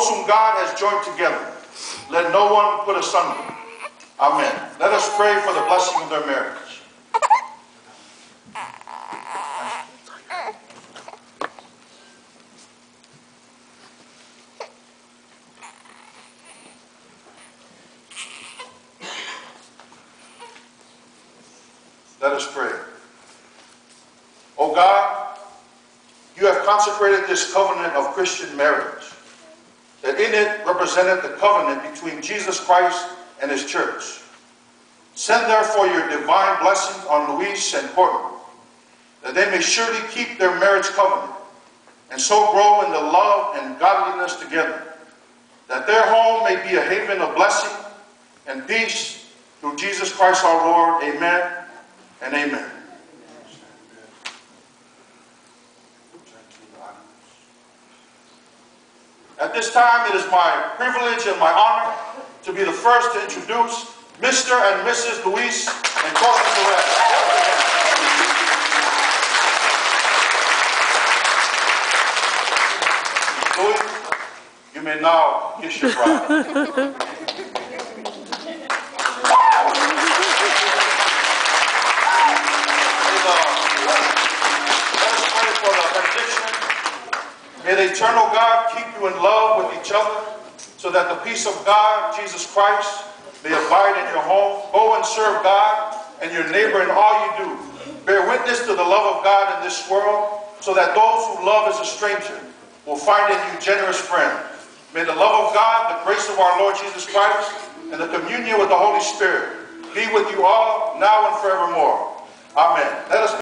Those whom God has joined together, let no one put asunder. Amen. Let us pray for the blessing of their marriage. Let us pray. O God, you have consecrated this covenant of Christian marriage, that in it represented the covenant between Jesus Christ and his church. Send therefore your divine blessing on Luis and Courtney, that they may surely keep their marriage covenant, and so grow in the love and godliness together, that their home may be a haven of blessing and peace through Jesus Christ our Lord. Amen and amen. At this time, it is my privilege and my honor to be the first to introduce Mr. and Mrs. Luis and Courtney Perez. Luis, you may now kiss your bride. May the eternal God keep you in love with each other, so that the peace of God, Jesus Christ, may abide in your home. Go and serve God and your neighbor in all you do. Bear witness to the love of God in this world, so that those who love as a stranger will find in you generous friends. May the love of God, the grace of our Lord Jesus Christ, and the communion with the Holy Spirit be with you all, now and forevermore. Amen. Let us